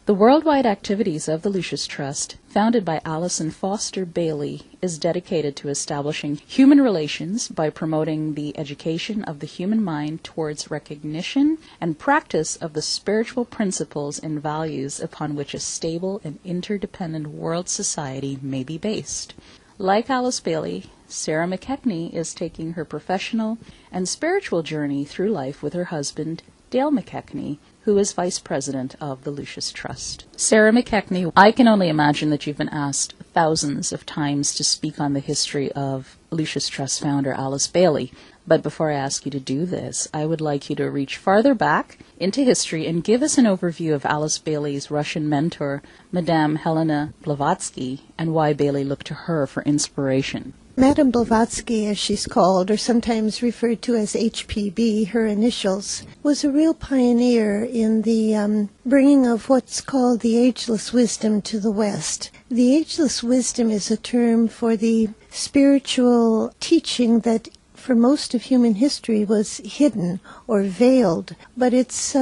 The worldwide activities of the Lucis Trust, founded by Alison Foster Bailey, is dedicated to establishing human relations by promoting the education of the human mind towards recognition and practice of the spiritual principles and values upon which a stable and interdependent world society may be based. Like Alice Bailey, Sarah McKechnie is taking her professional and spiritual journey through life with her husband, Dale McKechnie, who is Vice President of the Lucis Trust. Sarah McKechnie, I can only imagine that you've been asked thousands of times to speak on the history of Lucis Trust founder Alice Bailey. But before I ask you to do this, I would like you to reach farther back into history and give us an overview of Alice Bailey's Russian mentor, Madame Helena Blavatsky, and why Bailey looked to her for inspiration. Madame Blavatsky, as she's called, or sometimes referred to as HPB, her initials, was a real pioneer in the bringing of what's called the ageless wisdom to the West. The ageless wisdom is a term for the spiritual teaching that for most of human history was hidden or veiled, but it's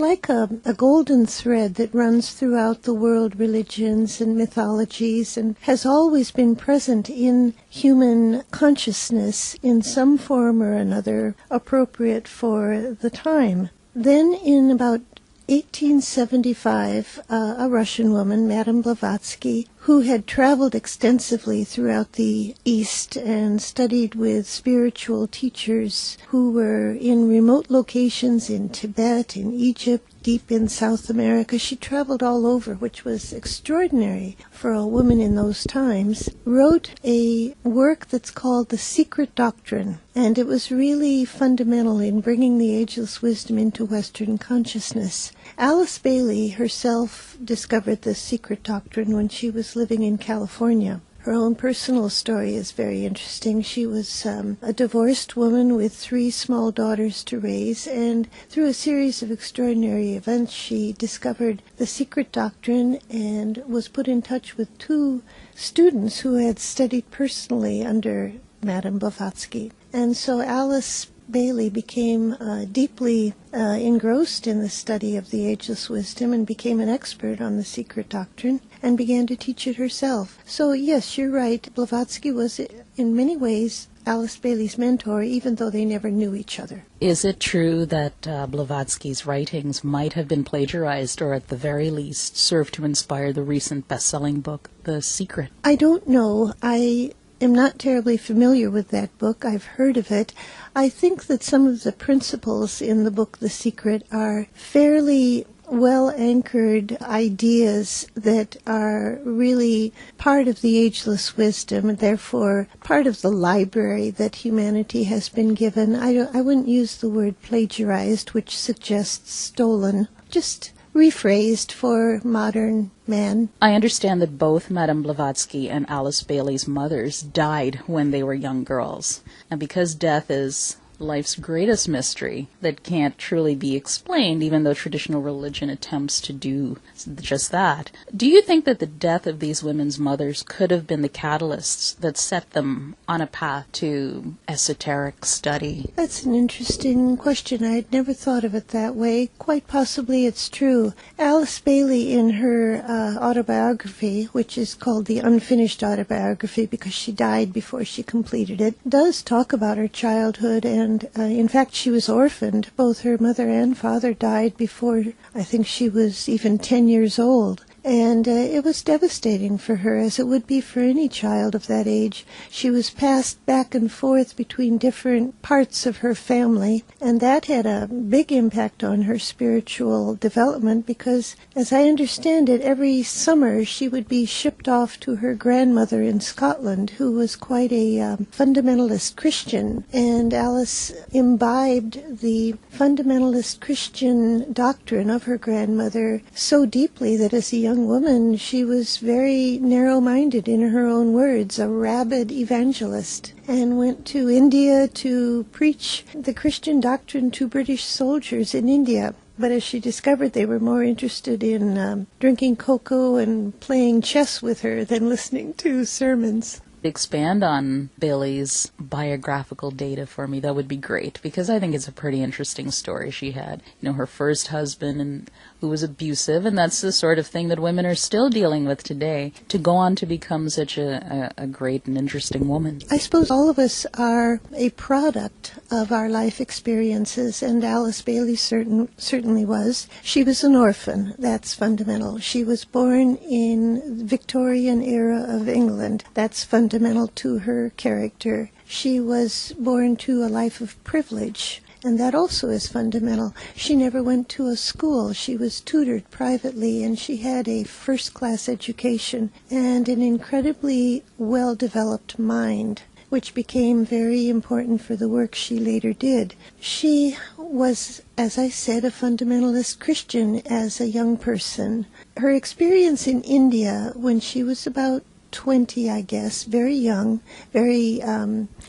like a golden thread that runs throughout the world religions and mythologies and has always been present in human consciousness in some form or another appropriate for the time. Then in about 1875, a Russian woman, Madame Blavatsky, who had traveled extensively throughout the East and studied with spiritual teachers who were in remote locations in Tibet, in Egypt, deep in South America. She traveled all over, which was extraordinary for a woman in those times, wrote a work that's called The Secret Doctrine, and it was really fundamental in bringing the ageless wisdom into Western consciousness. Alice Bailey herself discovered the secret doctrine when she was living in California. Her own personal story is very interesting. She was a divorced woman with 3 small daughters to raise, and through a series of extraordinary events, she discovered the secret doctrine and was put in touch with 2 students who had studied personally under Madame Blavatsky. And so Alice Bailey became deeply engrossed in the study of the ageless wisdom and became an expert on the secret doctrine and began to teach it herself. So yes, you're right. Blavatsky was in many ways Alice Bailey's mentor, even though they never knew each other. Is it true that Blavatsky's writings might have been plagiarized or at the very least served to inspire the recent best-selling book, The Secret? I don't know. I am not terribly familiar with that book. I've heard of it. I think that some of the principles in the book The Secret are fairly well-anchored ideas that are really part of the ageless wisdom and therefore part of the library that humanity has been given. I wouldn't use the word plagiarized, which suggests stolen, just rephrased for modern man. I understand that both Madame Blavatsky and Alice Bailey's mothers died when they were young girls. And because death is life's greatest mystery that can't truly be explained, even though traditional religion attempts to do just that, do you think that the death of these women's mothers could have been the catalysts that set them on a path to esoteric study? That's an interesting question. I had never thought of it that way. Quite possibly it's true. Alice Bailey, in her autobiography, which is called The Unfinished Autobiography because she died before she completed it, does talk about her childhood, and in fact she was orphaned. Both her mother and father died before I think she was even 10 years old. And it was devastating for her, as it would be for any child of that age. She was passed back and forth between different parts of her family, and that had a big impact on her spiritual development because, as I understand it, every summer she would be shipped off to her grandmother in Scotland, who was quite a fundamentalist Christian, and Alice imbibed the fundamentalist Christian doctrine of her grandmother so deeply that as a young woman, she was very narrow-minded, in her own words, a rabid evangelist, and went to India to preach the Christian doctrine to British soldiers in India. But as she discovered, they were more interested in drinking cocoa and playing chess with her than listening to sermons. Expand on Bailey's biographical data for me, that would be great, because I think it's a pretty interesting story she had. You know, her first husband who was abusive, and that's the sort of thing that women are still dealing with today, to go on to become such a great and interesting woman. I suppose all of us are a product of our life experiences, and Alice Bailey certainly was. She was an orphan. That's fundamental. She was born in the Victorian era of England. That's fundamental to her character. She was born to a life of privilege, and that also is fundamental. She never went to a school. She was tutored privately, and she had a first-class education and an incredibly well-developed mind, which became very important for the work she later did. She was, as I said, a fundamentalist Christian as a young person. Her experience in India when she was about 20, I guess, very young, very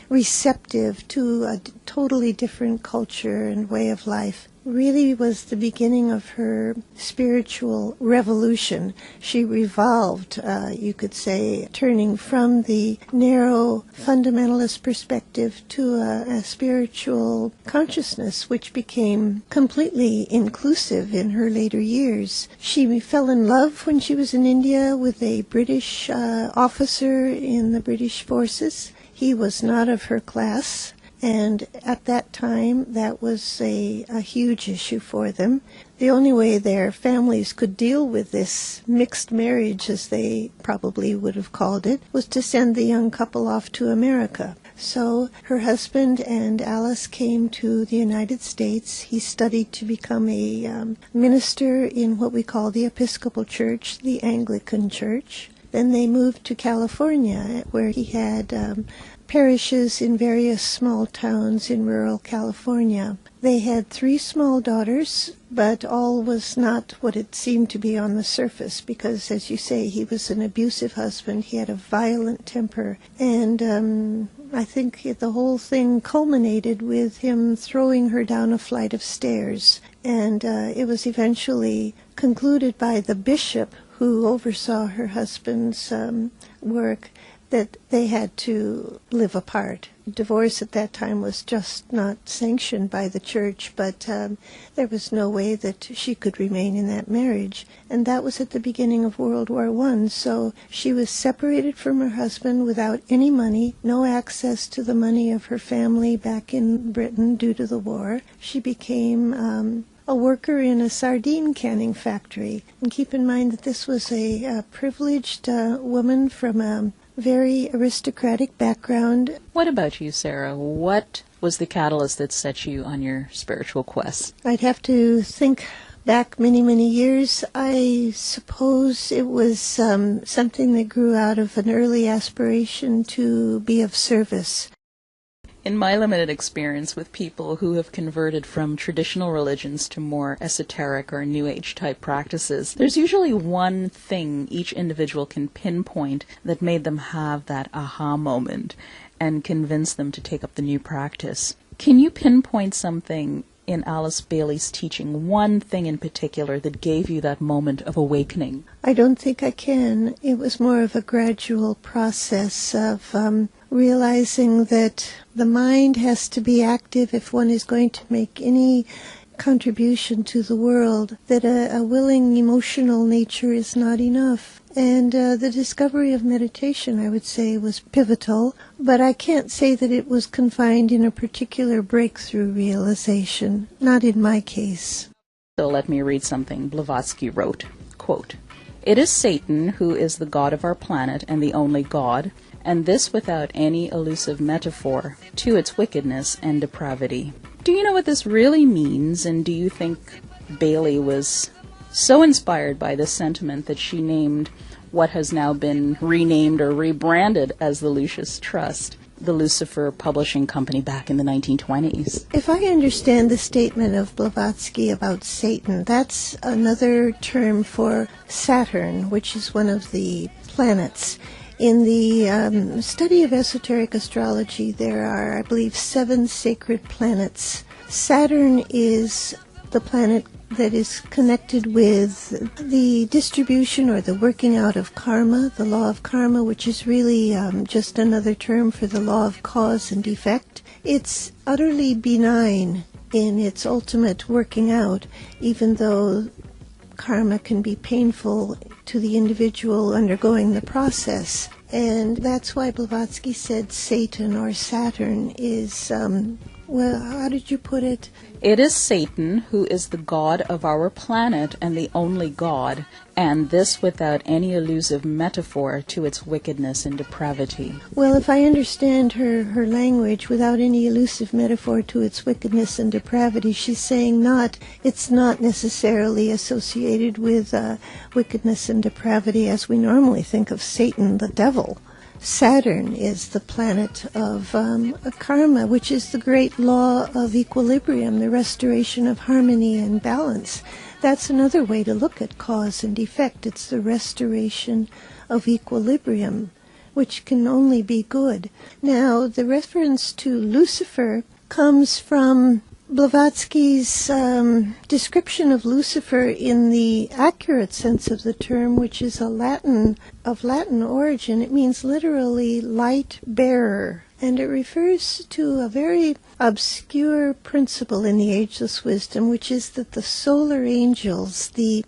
receptive to a totally different culture and way of life, really was the beginning of her spiritual revolution. She revolved, you could say, turning from the narrow fundamentalist perspective to a spiritual consciousness, which became completely inclusive in her later years. She fell in love when she was in India with a British officer in the British forces. He was not of her class, and at that time that was a huge issue for them. The only way their families could deal with this mixed marriage, as they probably would have called it, was to send the young couple off to America. So her husband and Alice came to the United States. He studied to become a minister in what we call the Episcopal Church, the Anglican Church. Then they moved to California, where he had parishes in various small towns in rural California. They had 3 small daughters, but all was not what it seemed to be on the surface, because, as you say, he was an abusive husband. He had a violent temper, and I think the whole thing culminated with him throwing her down a flight of stairs. And it was eventually concluded by the bishop who oversaw her husband's work that they had to live apart. Divorce at that time was just not sanctioned by the church, but there was no way that she could remain in that marriage. And that was at the beginning of World War I. So she was separated from her husband without any money, no access to the money of her family back in Britain due to the war. She became a worker in a sardine canning factory. And keep in mind that this was a privileged woman from a very aristocratic background. What about you, Sarah? What was the catalyst that set you on your spiritual quest? I'd have to think back many, many years. I suppose it was something that grew out of an early aspiration to be of service. In my limited experience with people who have converted from traditional religions to more esoteric or New Age type practices, there's usually one thing each individual can pinpoint that made them have that aha moment and convince them to take up the new practice. Can you pinpoint something in Alice Bailey's teaching, one thing in particular that gave you that moment of awakening? I don't think I can. It was more of a gradual process of realizing that the mind has to be active if one is going to make any contribution to the world, that a willing emotional nature is not enough. And the discovery of meditation, I would say, was pivotal, but I can't say that it was confined in a particular breakthrough realization, not in my case. So let me read something Blavatsky wrote. Quote, "It is Satan who is the god of our planet and the only god, and this without any elusive metaphor to its wickedness and depravity." Do you know what this really means, and do you think Bailey was so inspired by this sentiment that she named what has now been renamed or rebranded as the Lucis Trust, the Lucifer Publishing Company, back in the 1920s? If I understand the statement of Blavatsky about Satan, that's another term for Saturn, which is one of the planets. In the study of esoteric astrology, there are, I believe, 7 sacred planets. Saturn is the planet that is connected with the distribution or the working out of karma, the law of karma, which is really just another term for the law of cause and effect. It's utterly benign in its ultimate working out, even though karma can be painful to the individual undergoing the process. And that's why Blavatsky said Satan or Saturn is, well, how did you put it? It is Satan who is the god of our planet and the only god, and this without any elusive metaphor to its wickedness and depravity. Well, if I understand her language, without any elusive metaphor to its wickedness and depravity, she's saying it's not necessarily associated with wickedness and depravity as we normally think of Satan, the devil. Saturn is the planet of karma, which is the great law of equilibrium, the restoration of harmony and balance. That's another way to look at cause and effect. It's the restoration of equilibrium, which can only be good. Now, the reference to Lucifer comes from Blavatsky's description of Lucifer in the accurate sense of the term, which is of Latin origin. It means literally light bearer, and it refers to a very obscure principle in the ageless wisdom, which is that the solar angels, the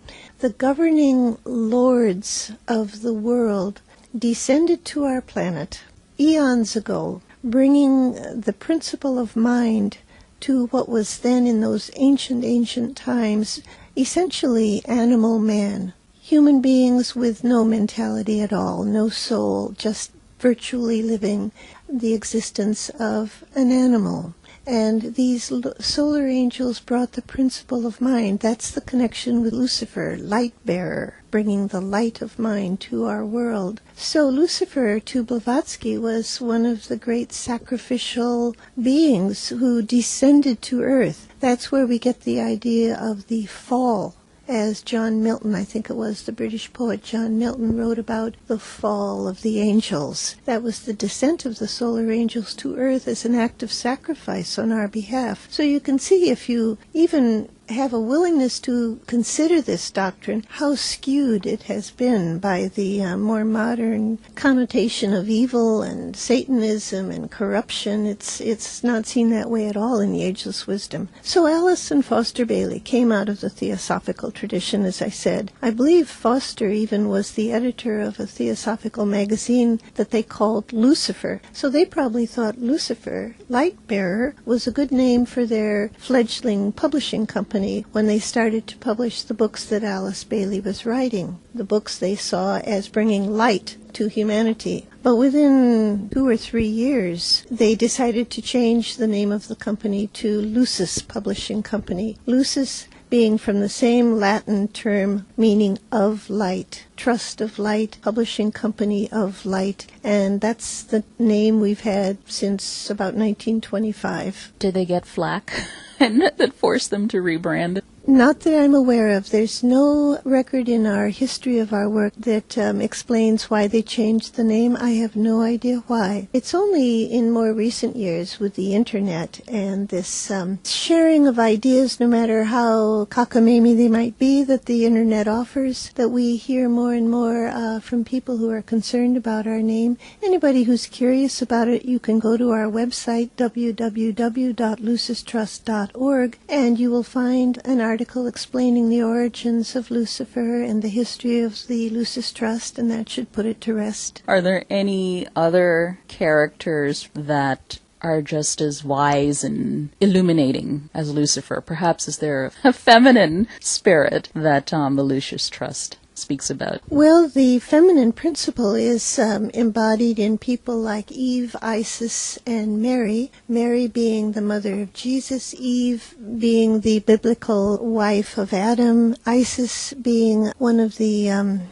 governing lords of the world, descended to our planet eons ago, bringing the principle of mind to what was then in those ancient times essentially animal man. Human beings with no mentality at all, no soul, just virtually living the existence of an animal. And these solar angels brought the principle of mind. That's the connection with Lucifer, light bearer, bringing the light of mind to our world. So Lucifer, to Blavatsky, was one of the great sacrificial beings who descended to earth. That's where we get the idea of the fall. As John Milton, I think it was the British poet John Milton, wrote about the fall of the angels. That was the descent of the solar angels to earth as an act of sacrifice on our behalf. So you can see, if you even have a willingness to consider this doctrine, how skewed it has been by the more modern connotation of evil and Satanism and corruption. It's not seen that way at all in the ageless wisdom. So Alice and Foster Bailey came out of the theosophical tradition, as I said. I believe Foster even was the editor of a theosophical magazine that they called Lucifer. So they probably thought Lucifer, light bearer, was a good name for their fledgling publishing company when they started to publish the books that Alice Bailey was writing, the books they saw as bringing light to humanity. But within 2 or 3 years, they decided to change the name of the company to Lucis Publishing Company. Lucis being from the same Latin term meaning of light, trust of light, publishing company of light, and that's the name we've had since about 1925. Did they get flack and that forced them to rebrand? Not that I'm aware of. There's no record in our history of our work that explains why they changed the name. I have no idea why. It's only in more recent years with the internet and this sharing of ideas, no matter how cockamamie they might be, that the internet offers, that we hear more and more from people who are concerned about our name. Anybody who's curious about it, you can go to our website, www.lucistrust.org, and you will find an article explaining the origins of Lucifer and the history of the Lucis Trust, and that should put it to rest. Are there any other characters that are just as wise and illuminating as Lucifer? Perhaps is there a feminine spirit that the Lucis Trust speaks about? Well, the feminine principle is embodied in people like Eve, Isis, and Mary. Mary being the mother of Jesus, Eve being the biblical wife of Adam, Isis being one of the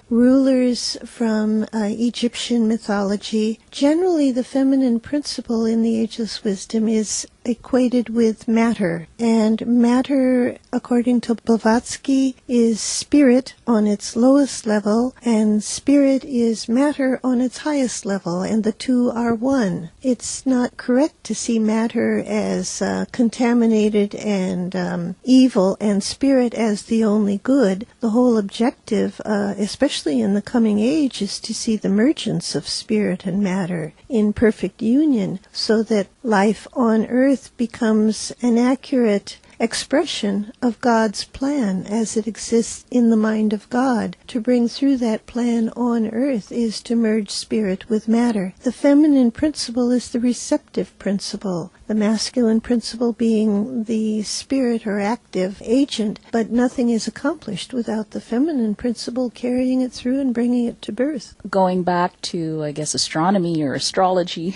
rulers from Egyptian mythology. Generally, the feminine principle in the ageless wisdom is equated with matter, and matter, according to Blavatsky, is spirit on its lowest level, and spirit is matter on its highest level, and the two are one. It's not correct to see matter as contaminated and evil, and spirit as the only good. The whole objective, especially in the coming age, is to see the mergence of spirit and matter in perfect union, so that life on earth becomes an accurate expression of God's plan as it exists in the mind of God. To bring through that plan on earth is to merge spirit with matter. The feminine principle is the receptive principle, the masculine principle being the spirit or active agent, but nothing is accomplished without the feminine principle carrying it through and bringing it to birth. Going back to, I guess, astronomy or astrology,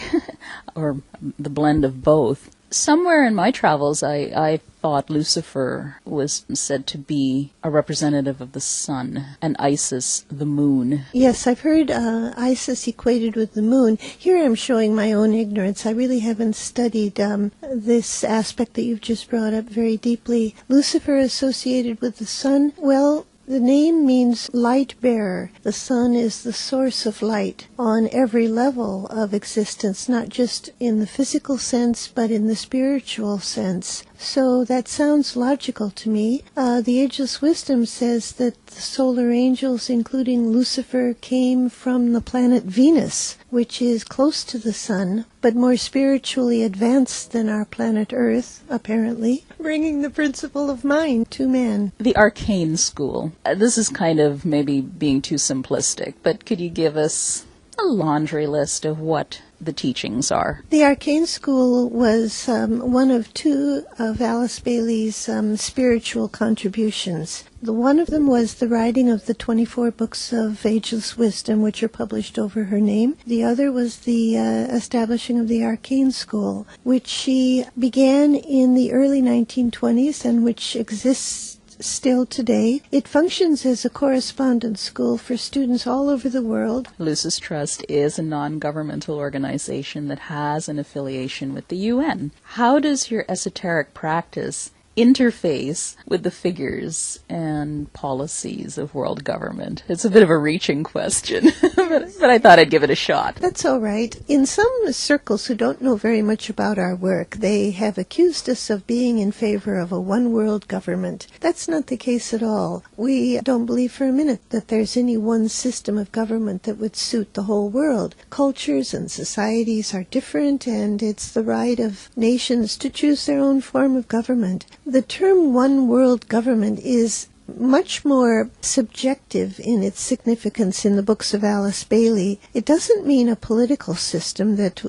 or the blend of both, somewhere in my travels I thought Lucifer was said to be a representative of the sun, and Isis the moon. Yes, I've heard Isis equated with the moon. Here I'm showing my own ignorance. I really haven't studied this aspect that you've just brought up very deeply. Lucifer associated with the sun, well, the name means light bearer. The sun is the source of light on every level of existence, not just in the physical sense, but in the spiritual sense. So that sounds logical to me. The Ageless Wisdom says that the solar angels, including Lucifer, came from the planet Venus, which is close to the sun, but more spiritually advanced than our planet Earth, apparently, bringing the principle of mind to man. The arcane school. This is kind of maybe being too simplistic, but could you give us a laundry list of what the teachings are? The arcane school was one of two of Alice Bailey's spiritual contributions. One of them was the writing of the 24 books of Ageless Wisdom, which are published over her name. The other was the establishing of the arcane school, which she began in the early 1920s and which exists still today. It functions as a correspondence school for students all over the world. Lucis Trust is a non-governmental organization that has an affiliation with the UN. How does your esoteric practice interface with the figures and policies of world government? It's a bit of a reaching question, but I thought I'd give it a shot. That's all right. In some circles who don't know very much about our work, they have accused us of being in favor of a one-world government. That's not the case at all. We don't believe for a minute that there's any one system of government that would suit the whole world. Cultures and societies are different, and it's the right of nations to choose their own form of government. The term one world government is much more subjective in its significance in the books of Alice Bailey. It doesn't mean a political system that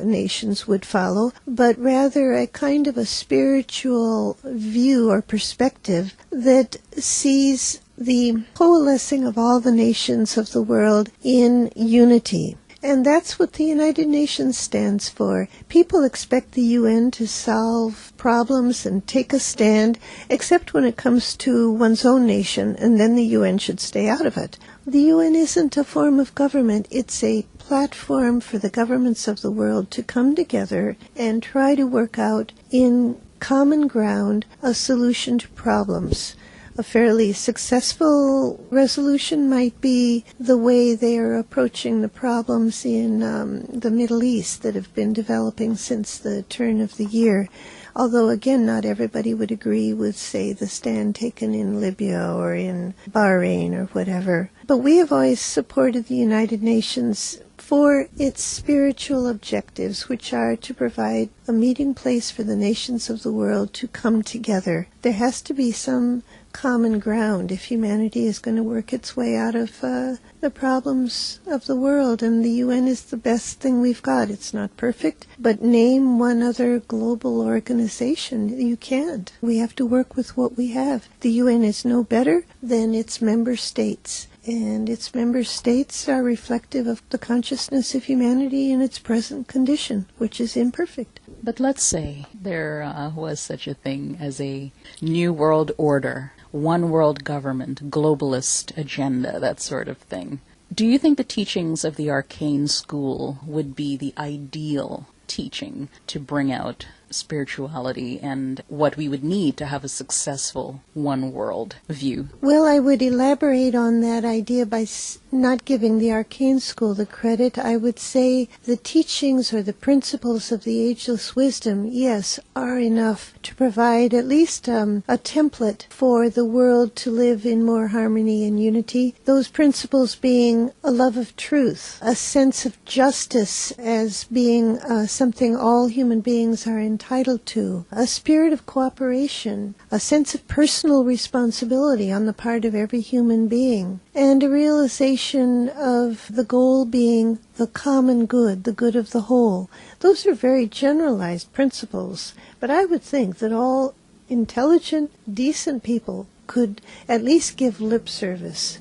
nations would follow, but rather a kind of a spiritual view or perspective that sees the coalescing of all the nations of the world in unity. And that's what the United Nations stands for. People expect the UN to solve problems and take a stand, except when it comes to one's own nation, and then the UN should stay out of it. The UN isn't a form of government. It's a platform for the governments of the world to come together and try to work out in common ground a solution to problems. A fairly successful resolution might be the way they are approaching the problems in the Middle East that have been developing since the turn of the year. Although, again, not everybody would agree with, say, the stand taken in Libya or in Bahrain or whatever. But we have always supported the United Nations for its spiritual objectives, which are to provide a meeting place for the nations of the world to come together. There has to be some common ground if humanity is going to work its way out of the problems of the world, and the UN is the best thing we've got. It's not perfect, but name one other global organization. You can't. We have to work with what we have. The UN is no better than its member states, and its member states are reflective of the consciousness of humanity in its present condition, which is imperfect. But let's say there was such a thing as a new world order, one world government, globalist agenda, that sort of thing. Do you think the teachings of the arcane school would be the ideal teaching to bring out spirituality and what we would need to have a successful one world view? Well, I would elaborate on that idea by not giving the arcane school the credit, I would say the teachings or the principles of the ageless wisdom, yes, are enough to provide at least a template for the world to live in more harmony and unity. Those principles being a love of truth, a sense of justice as being something all human beings are entitled to, a spirit of cooperation, a sense of personal responsibility on the part of every human being, and a realization of the goal being the common good, the good of the whole. Those are very generalized principles, but I would think that all intelligent, decent people could at least give lip service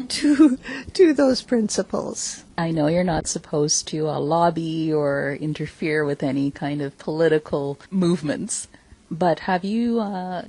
to those principles. I know you're not supposed to lobby or interfere with any kind of political movements, but have you,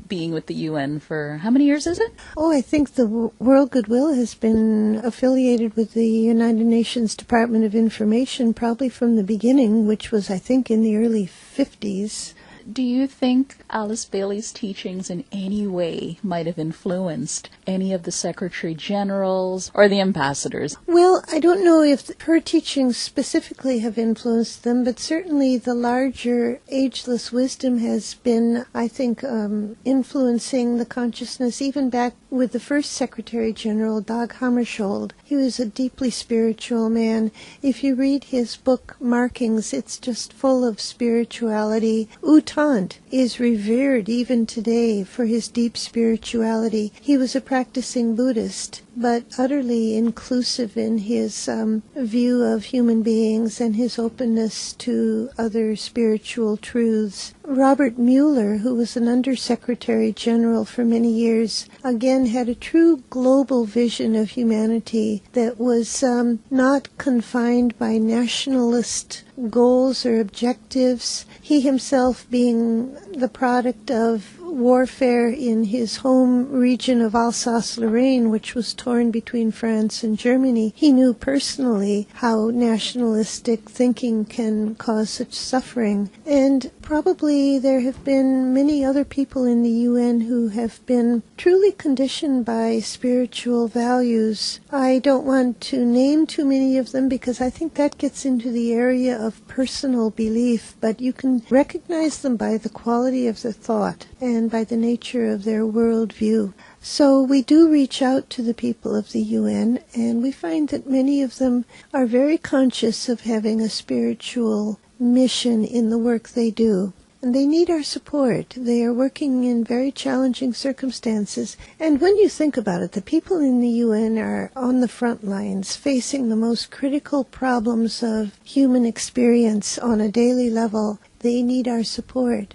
being with the UN for how many years is it? Oh, I think the World Goodwill has been affiliated with the United Nations Department of Information probably from the beginning, which was, I think, in the early 50s. Do you think Alice Bailey's teachings in any way might have influenced any of the Secretary Generals or the ambassadors? Well, I don't know if her teachings specifically have influenced them, but certainly the larger ageless wisdom has been, I think, influencing the consciousness even back with the first Secretary General, Dag Hammarskjöld. He was a deeply spiritual man. If you read his book, Markings, it's just full of spirituality. U Thant is revered even today for his deep spirituality. He was a practicing Buddhist, but utterly inclusive in his view of human beings and his openness to other spiritual truths. Robert Mueller, who was an Undersecretary General for many years, again had a true global vision of humanity that was not confined by nationalist goals or objectives. He himself being the product of warfare in his home region of Alsace-Lorraine, which was torn between France and Germany, he knew personally how nationalistic thinking can cause such suffering. And probably there have been many other people in the UN who have been truly conditioned by spiritual values. I don't want to name too many of them because I think that gets into the area of personal belief, but you can recognize them by the quality of their thought and by the nature of their worldview. So we do reach out to the people of the UN, and we find that many of them are very conscious of having a spiritual mission in the work they do. And they need our support. They are working in very challenging circumstances. And when you think about it, the people in the UN are on the front lines, facing the most critical problems of human experience on a daily level. They need our support.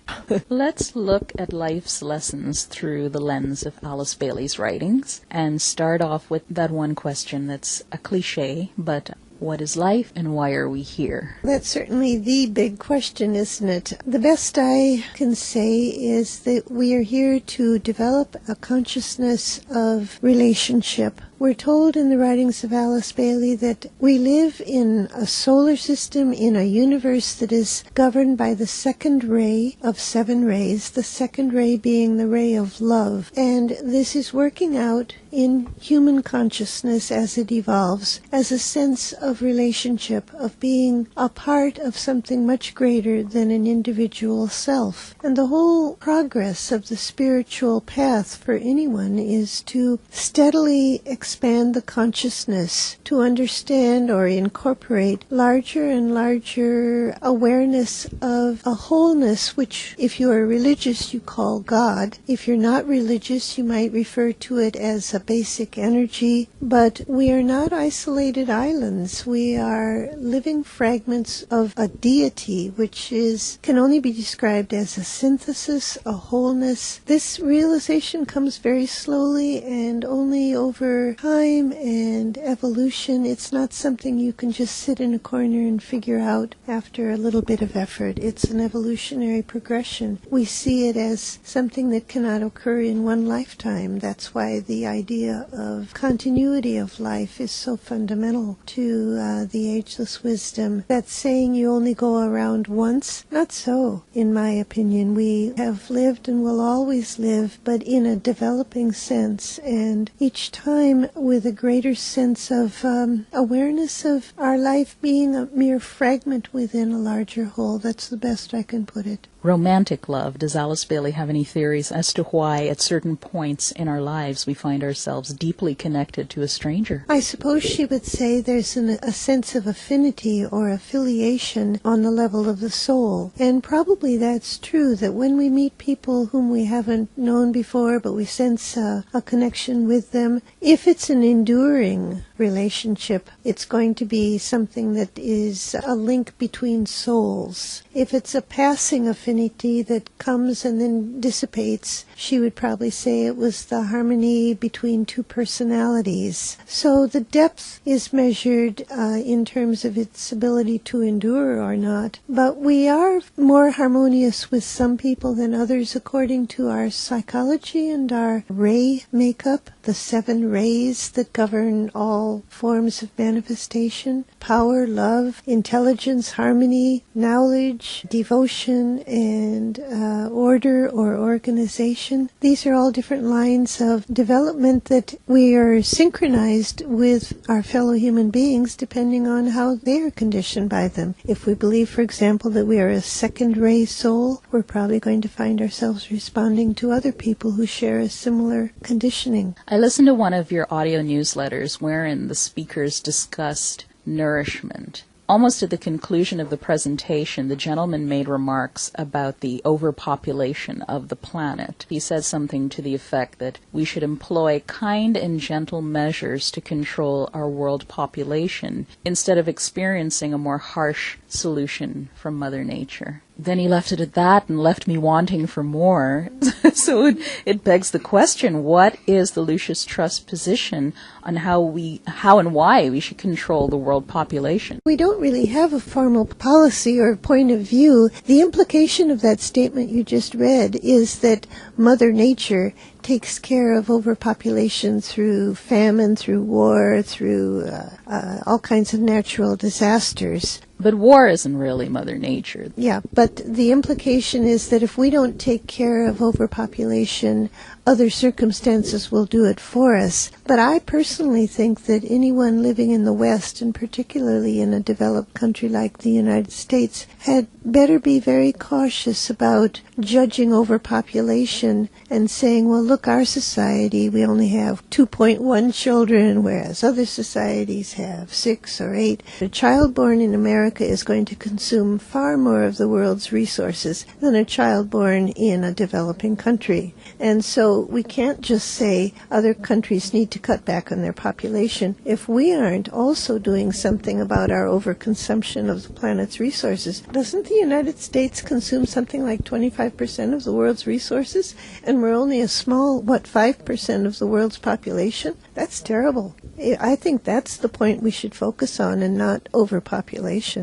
Let's look at life's lessons through the lens of Alice Bailey's writings and start off with that one question that's a cliche, but what is life and why are we here? That's certainly the big question, isn't it? The best I can say is that we are here to develop a consciousness of relationship. We're told in the writings of Alice Bailey that we live in a solar system, in a universe that is governed by the second ray of 7 rays, the second ray being the ray of love. And this is working out in human consciousness as it evolves, as a sense of relationship, of being a part of something much greater than an individual self. And the whole progress of the spiritual path for anyone is to steadily expand the consciousness, to understand or incorporate larger and larger awareness of a wholeness, which if you are religious you call God. If you're not religious you might refer to it as a basic energy, but we are not isolated islands. We are living fragments of a deity, which can only be described as a synthesis, a wholeness. This realization comes very slowly and only over time and evolution. It's not something you can just sit in a corner and figure out after a little bit of effort. It's an evolutionary progression. We see it as something that cannot occur in one lifetime. That's why the idea of continuity of life is so fundamental to the ageless wisdom. That saying you only go around once, not so, in my opinion. We have lived and will always live, but in a developing sense, and each time with a greater sense of awareness of our life being a mere fragment within a larger whole. That's the best I can put it. Romantic love. Does Alice Bailey have any theories as to why at certain points in our lives we find ourselves deeply connected to a stranger? I suppose she would say there's a sense of affinity or affiliation on the level of the soul. And probably that's true, that when we meet people whom we haven't known before, but we sense a connection with them, if it's an enduring relationship, it's going to be something that is a link between souls. If it's a passing affinity that comes and then dissipates, she would probably say it was the harmony between two personalities. So the depth is measured in terms of its ability to endure or not. But we are more harmonious with some people than others according to our psychology and our ray makeup, the 7 rays that govern all forms of manifestation: power, love, intelligence, harmony, knowledge, devotion, and order or organization. These are all different lines of development that we are synchronized with our fellow human beings depending on how they are conditioned by them. If we believe, for example, that we are a second-ray soul, we're probably going to find ourselves responding to other people who share a similar conditioning. I listened to one of your audio newsletters wherein the speakers discussed nourishment. Almost at the conclusion of the presentation, the gentleman made remarks about the overpopulation of the planet. He said something to the effect that we should employ kind and gentle measures to control our world population instead of experiencing a more harsh solution from Mother Nature. Then he left it at that and left me wanting for more. So it begs the question, what is the Lucis Trust position on how and why we should control the world population? We don't really have a formal policy or point of view. The implication of that statement you just read is that Mother Nature takes care of overpopulation through famine, through war, through all kinds of natural disasters. But war isn't really Mother Nature. Yeah, but the implication is that if we don't take care of overpopulation, other circumstances will do it for us. But I personally think that anyone living in the West, and particularly in a developed country like the United States, had better be very cautious about judging overpopulation and saying, well, look, our society, we only have 2.1 children, whereas other societies have 6 or 8. A child born in America is going to consume far more of the world's resources than a child born in a developing country. And so we can't just say other countries need to cut back on their population if we aren't also doing something about our overconsumption of the planet's resources. Doesn't the United States consume something like 25% of the world's resources? And we're only a small, 5% of the world's population? That's terrible. I think that's the point we should focus on and not overpopulation.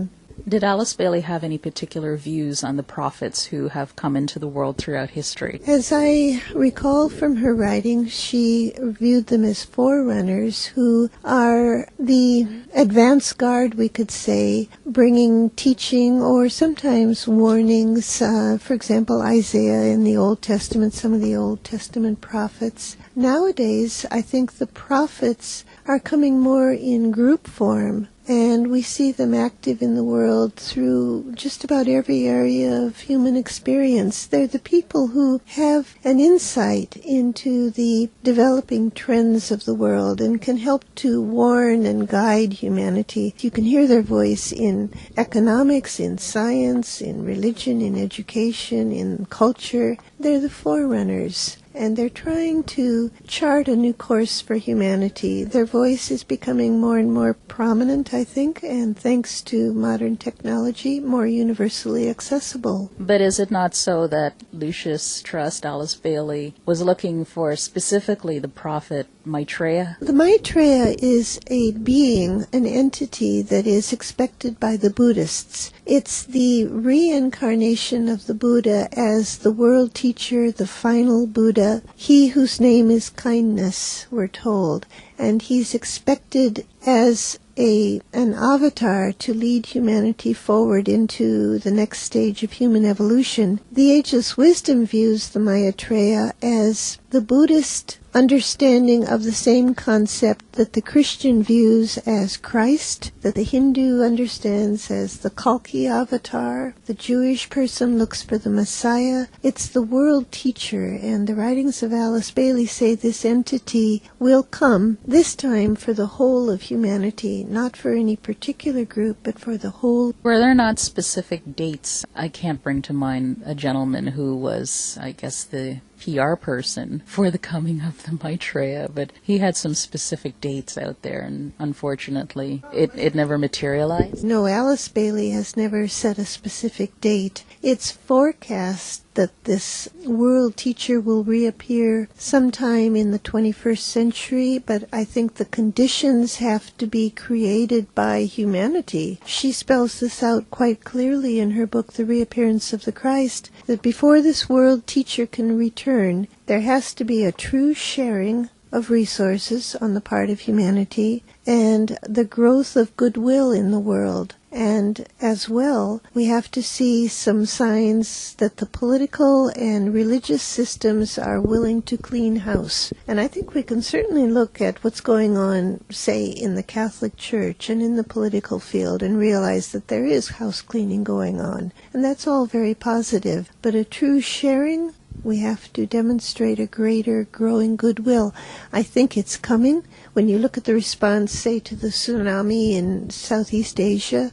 Did Alice Bailey have any particular views on the prophets who have come into the world throughout history? As I recall from her writings, she viewed them as forerunners who are the advance guard, we could say, bringing teaching or sometimes warnings. For example, Isaiah in the Old Testament, some of the Old Testament prophets. Nowadays, I think the prophets are coming more in group form, and we see them active in the world through just about every area of human experience. They're the people who have an insight into the developing trends of the world and can help to warn and guide humanity. You can hear their voice in economics, in science, in religion, in education, in culture. They're the forerunners. And they're trying to chart a new course for humanity. Their voice is becoming more and more prominent, I think, and thanks to modern technology, more universally accessible. But is it not so that Lucis Trust, Alice Bailey, was looking for specifically the prophet Maitreya? The Maitreya is a being, an entity that is expected by the Buddhists. It's the reincarnation of the Buddha as the world teacher, the final Buddha, he whose name is kindness, we're told. and he's expected as an avatar to lead humanity forward into the next stage of human evolution. The Ageless Wisdom views the Maitreya as the Buddhist understanding of the same concept that the Christian views as Christ, that the Hindu understands as the Kalki avatar, the Jewish person looks for the Messiah. It's the world teacher, and the writings of Alice Bailey say this entity will come, this time for the whole of humanity, not for any particular group, but for the whole. Were there not specific dates? I can't bring to mind a gentleman who was, I guess, the PR person for the coming of the Maitreya, but he had some specific dates out there, and unfortunately it never materialized. No, Alice Bailey has never set a specific date. It's forecast that this world teacher will reappear sometime in the 21st century, but I think the conditions have to be created by humanity. She spells this out quite clearly in her book, The Reappearance of the Christ, that before this world teacher can return, there has to be a true sharing of resources on the part of humanity and the growth of goodwill in the world. And as well, we have to see some signs that the political and religious systems are willing to clean house. And I think we can certainly look at what's going on, say, in the Catholic Church and in the political field and realize that there is house cleaning going on. And that's all very positive. But a true sharing, we have to demonstrate a greater growing goodwill. I think it's coming. When you look at the response, say, to the tsunami in Southeast Asia,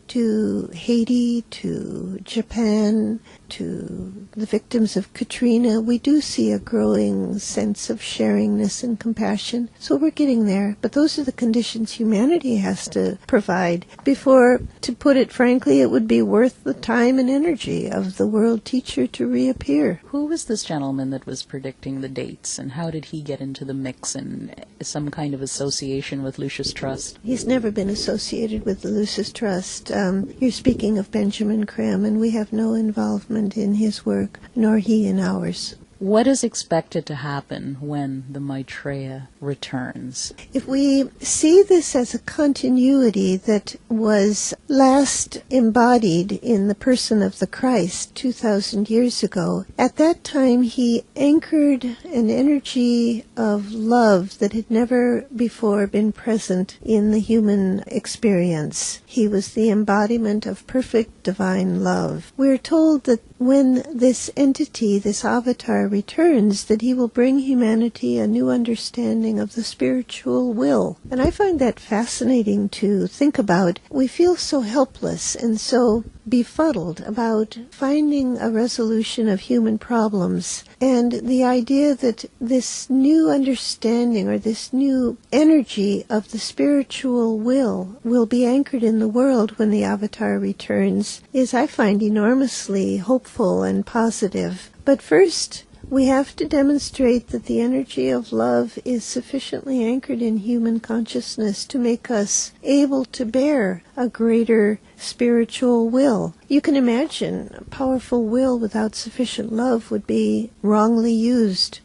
to Haiti, to Japan, to the victims of Katrina, we do see a growing sense of sharingness and compassion. So we're getting there. But those are the conditions humanity has to provide before, to put it frankly, it would be worth the time and energy of the world teacher to reappear. Who was this gentleman that was predicting the dates, and how did he get into the mix and some kind of association with Lucis Trust? He's never been associated with the Lucis Trust. You're speaking of Benjamin Krem, and we have no involvement in his work, nor he in ours. What is expected to happen when the Maitreya returns? If we see this as a continuity that was last embodied in the person of the Christ 2,000 years ago, at that time he anchored an energy of love that had never before been present in the human experience. He was the embodiment of perfect divine love. We're told that when this entity, this avatar, returns, that he will bring humanity a new understanding of the spiritual will. And I find that fascinating to think about. We feel so helpless and so befuddled about finding a resolution of human problems. And the idea that this new understanding or this new energy of the spiritual will be anchored in the world when the avatar returns is, I find, enormously hopeful and positive. But first, we have to demonstrate that the energy of love is sufficiently anchored in human consciousness to make us able to bear a greater spiritual will. You can imagine a powerful will without sufficient love would be wrongly used.